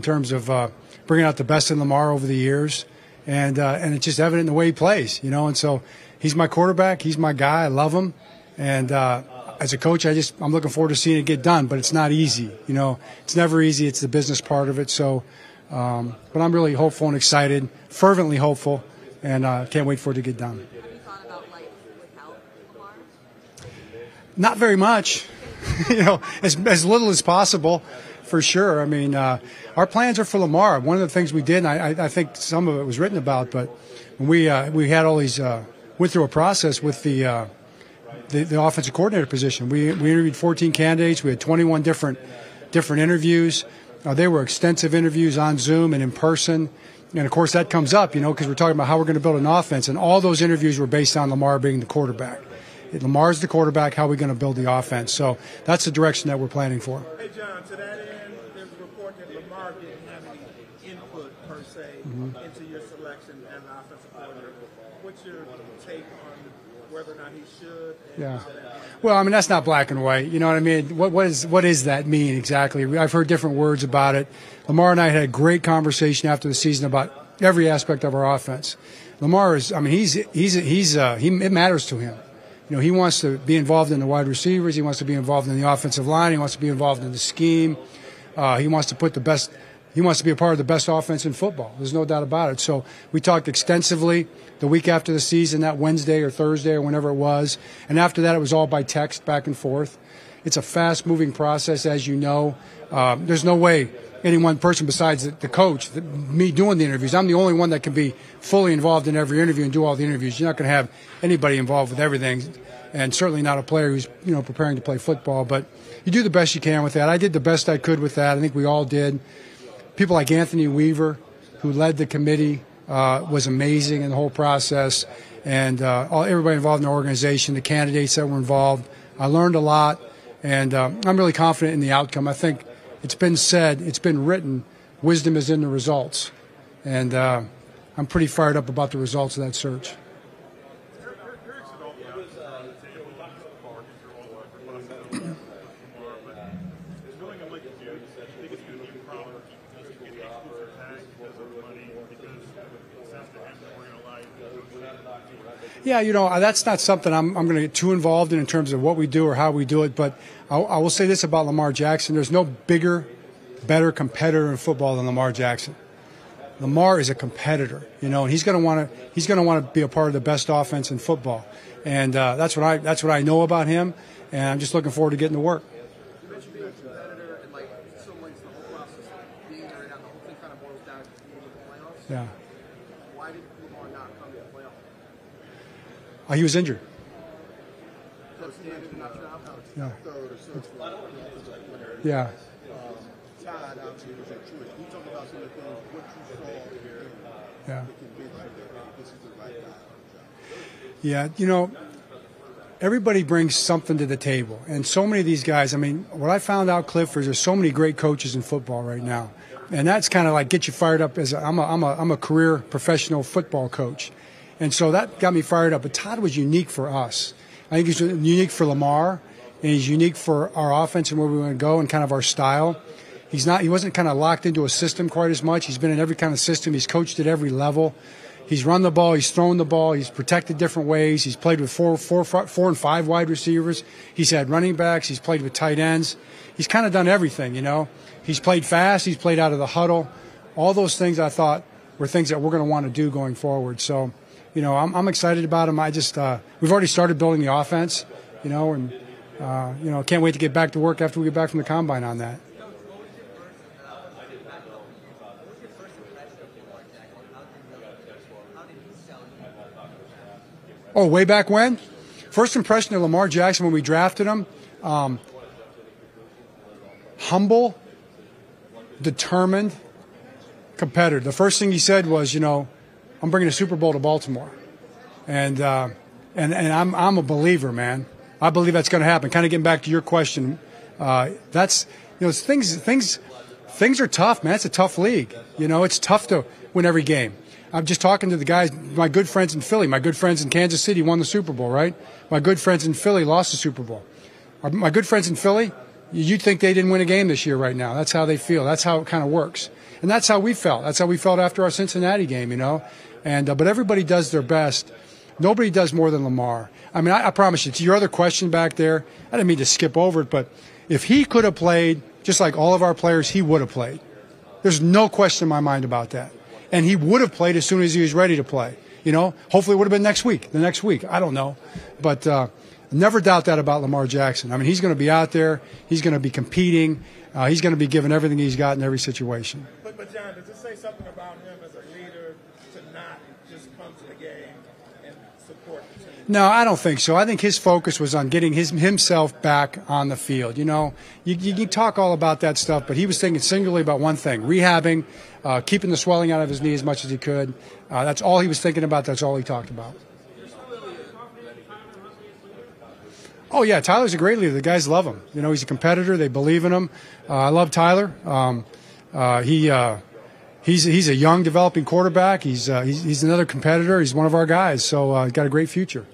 in terms of bringing out the best in Lamar over the years, and it's just evident in the way he plays, And so he's my quarterback. He's my guy. I love him, and as a coach, I'm looking forward to seeing it get done. But it's not easy, It's never easy. It's the business part of it. So, but I'm really hopeful and excited, fervently hopeful, and can't wait for it to get done. Have you thought about life without Lamar? Not very much, as little as possible, for sure. I mean, our plans are for Lamar. One of the things we did, and I think some of it was written about, but when we had all these, went through a process with the offensive coordinator position. We interviewed 14 candidates. We had 21 different interviews. They were extensive interviews on Zoom and in person. And, of course, that comes up, because we're talking about how we're going to build an offense. And all those interviews were based on Lamar being the quarterback. Lamar's the quarterback. How are we going to build the offense? So that's the direction that we're planning for. Hey, John, to that end, there's a report that Lamar didn't have any input, per se, into your selection as an offensive coordinator. What's your take on whether or not he should? Yeah. Well, I mean, that's not black and white. You know what I mean? What does that mean exactly? I've heard different words about it. Lamar and I had a great conversation after the season about every aspect of our offense. Lamar is, I mean, it matters to him. He wants to be involved in the wide receivers. He wants to be involved in the offensive line. He wants to be involved in the scheme. He wants to be a part of the best offense in football. There's no doubt about it. So we talked extensively the week after the season, that Wednesday or Thursday or whenever it was. And after that, it was all by text, back and forth. It's a fast-moving process, as you know. There's no way any one person besides the coach, me doing the interviews. I'm the only one that can be fully involved in every interview and do all the interviews. You're not going to have anybody involved with everything, and certainly not a player who's preparing to play football. But you do the best you can with that. I did the best I could with that. I think we all did. People like Anthony Weaver, who led the committee, was amazing in the whole process, and everybody involved in the organization, the candidates that were involved. I learned a lot, and I'm really confident in the outcome. I think it's been said, it's been written, wisdom is in the results. And I'm pretty fired up about the results of that search. Yeah, that's not something I'm going to get too involved in terms of what we do or how we do it. But I will say this about Lamar Jackson. There's no bigger, better competitor in football than Lamar Jackson. Lamar is a competitor, and he's going to want to be a part of the best offense in football. And that's what I know about him, and I'm just looking forward to getting to work. You mentioned being a competitor, and so the whole process of being there now, the whole thing kind of boils down to being in the playoffs. Yeah. Why did Lamar not come to the playoffs? He was injured. Yeah. Yeah. Todd obviously was at choice. Can you talk about some of the things, what you saw here Yeah. that convinced you that this is the right guy? Yeah, everybody brings something to the table. And so many of these guys, I mean, what I found out, Cliff, is there's so many great coaches in football right now. And that's kind of like get you fired up. I'm a career professional football coach. And so that got me fired up. But Todd was unique for us. I think he's unique for Lamar, and he's unique for our offense and where we want to go and kind of our style. He wasn't kind of locked into a system quite as much. He's been in every kind of system. He's coached at every level. He's run the ball. He's thrown the ball. He's protected different ways. He's played with four and five wide receivers. He's had running backs. He's played with tight ends. He's kind of done everything, He's played fast. He's played out of the huddle. All those things I thought were things that we're going to want to do going forward. So, I'm excited about him. We've already started building the offense, and can't wait to get back to work after we get back from the combine on that. Oh, way back when? First impression of Lamar Jackson when we drafted him, humble, determined, competitor. The first thing he said was, I'm bringing a Super Bowl to Baltimore. And I'm a believer, man. I believe that's going to happen. Kind of getting back to your question, things are tough, man. It's a tough league. It's tough to win every game. I'm just talking to the guys, my good friends in Philly. My good friends in Kansas City won the Super Bowl, right? My good friends in Philly lost the Super Bowl. My good friends in Philly, you'd think they didn't win a game this year right now. That's how they feel. That's how it kind of works. And that's how we felt. That's how we felt after our Cincinnati game, you know. And but everybody does their best. Nobody does more than Lamar. I mean, I promise you, to your other question back there, I didn't mean to skip over it, but if he could have played just like all of our players, he would have played. There's no question in my mind about that. And he would have played as soon as he was ready to play. You know, hopefully it would have been the next week. I don't know. But never doubt that about Lamar Jackson. I mean, he's going to be out there. He's going to be competing. He's going to be giving everything he's got in every situation. But John, does it say something about him as a leader to not just come to the game and support the team? No, I don't think so. I think his focus was on getting himself back on the field. You know, you talk all about that stuff, but he was thinking singularly about one thing: rehabbing, keeping the swelling out of his knee as much as he could. That's all he was thinking about. That's all he talked about. Oh, yeah, Tyler's a great leader. The guys love him. You know, he's a competitor. They believe in him. I love Tyler. He's a young, developing quarterback. He's another competitor. He's one of our guys. So he's got a great future.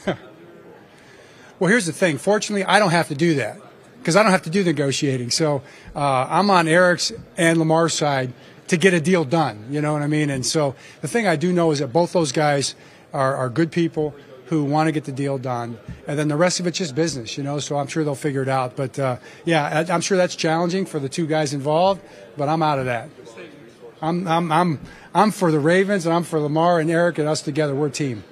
Yeah. Well, here's the thing. Fortunately, I don't have to do that because I don't have to do negotiating. So I'm on Eric's and Lamar's side to get a deal done. You know what I mean? And so the thing I do know is that both those guys are good people who want to get the deal done, and then the rest of it's just business, you know. So I'm sure they'll figure it out. But yeah, I'm sure that's challenging for the two guys involved. But I'm out of that. I'm for the Ravens, and I'm for Lamar and Eric and us together. We're a team.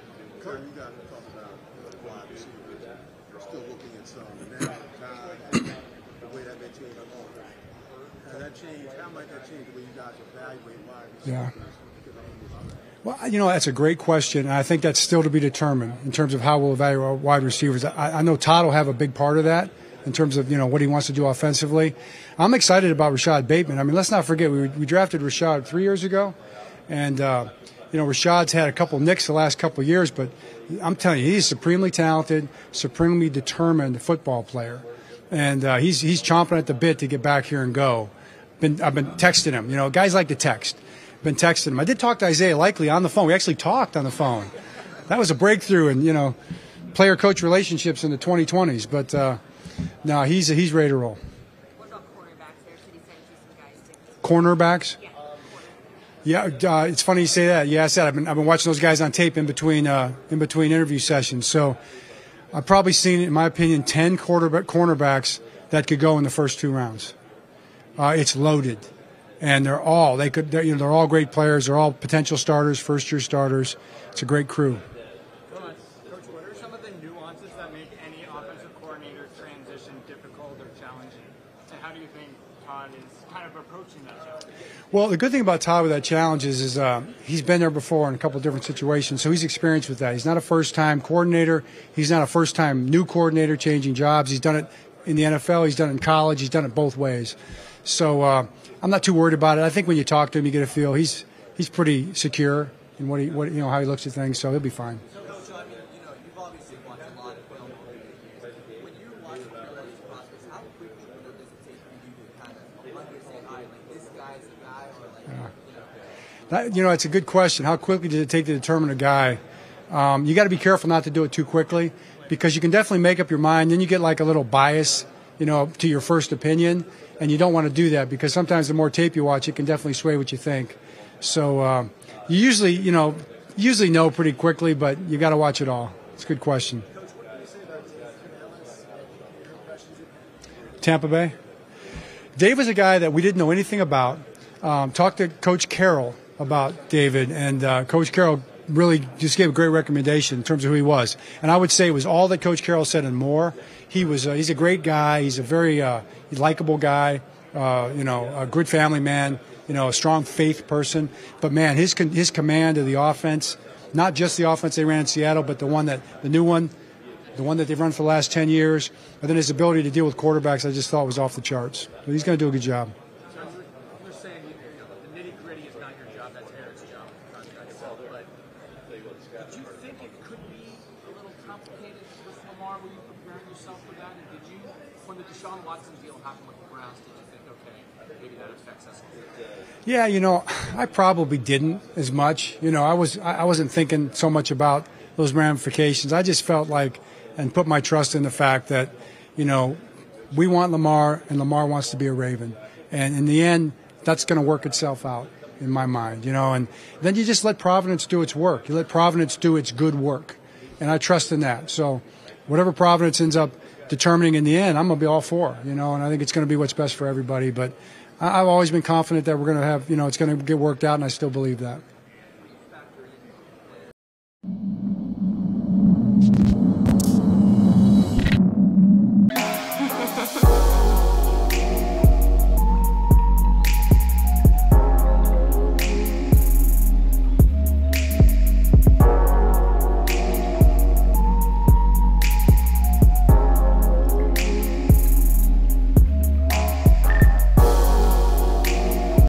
Yeah. Well, you know, that's a great question, and I think that's still to be determined in terms of how we'll evaluate our wide receivers. I know Todd will have a big part of that in terms of, you know, what he wants to do offensively. I'm excited about Rashad Bateman. I mean, let's not forget, we drafted Rashad 3 years ago, and, you know, Rashad's had a couple nicks the last couple of years, but I'm telling you, he's a supremely talented, supremely determined football player, and he's chomping at the bit to get back here and go. I've been texting him. You know, guys like to text. Been texting him. I did talk to Isaiah Likely on the phone. We actually talked on the phone. That was a breakthrough in, you know, player-coach relationships in the 2020s. But no, he's ready to roll. What about cornerbacks there? Should he send you some guys too? Cornerbacks? Yeah, it's funny you say that. Yeah, I said I've been watching those guys on tape in between interview sessions. So I've probably seen, in my opinion, 10 cornerbacks that could go in the first 2 rounds. It's loaded. And they're all great players. They're all potential starters, first-year starters. It's a great crew. Coach, what are some of the nuances that make any offensive coordinator transition difficult or challenging? And how do you think Todd is kind of approaching that challenge? Well, the good thing about Todd with that challenge is he's been there before in a couple of different situations, so he's experienced with that. He's not a first-time coordinator. He's not a first-time new coordinator changing jobs. He's done it in the NFL. He's done it in college. He's done it both ways. So I'm not too worried about it. I think when you talk to him, you get a feel he's pretty secure in what how he looks at things. So he'll be fine. So, Coach, I mean, you know, you've obviously watched a lot of film over the years. When you're watching these prospects, how quickly does it take for you to kind of understand, all right, like this guy's a guy, or like, you know, it's a good question. How quickly does it take to determine a guy? You got to be careful not to do it too quickly, because you can definitely make up your mind. Then you get like a little bias, you know, to your first opinion. And you don't want to do that, because sometimes the more tape you watch, it can definitely sway what you think. So you usually know pretty quickly, but you got to watch it all. It's a good question. Tampa Bay? Dave was a guy that we didn't know anything about. Talked to Coach Carroll about David, and Coach Carroll really just gave a great recommendation in terms of who he was. And I would say it was all that Coach Carroll said and more. He's a great guy. He's a very likable guy, a good family man, a strong faith person. But, man, his command of the offense, not just the offense they ran in Seattle, but the new one that they've run for the last 10 years, and then his ability to deal with quarterbacks, I just thought was off the charts. So he's going to do a good job. You're saying, the nitty-gritty is not your job, that's Eric's job. But did you think it could be a little complicated with Lamar? Were you preparing yourself for that? And did you, when the Deshaun Watson deal happened with the Browns, did you think, okay, maybe that affects us? Yeah, I probably didn't as much. I wasn't thinking so much about those ramifications. I just felt like and put my trust in the fact that, we want Lamar and Lamar wants to be a Raven. And in the end, that's going to work itself out in my mind, and then you just let Providence do its work. You let Providence do its good work. And I trust in that. So whatever Providence ends up determining in the end, I'm going to be all for, and I think it's going to be what's best for everybody. But I've always been confident that we're going to have, it's going to get worked out, and I still believe that.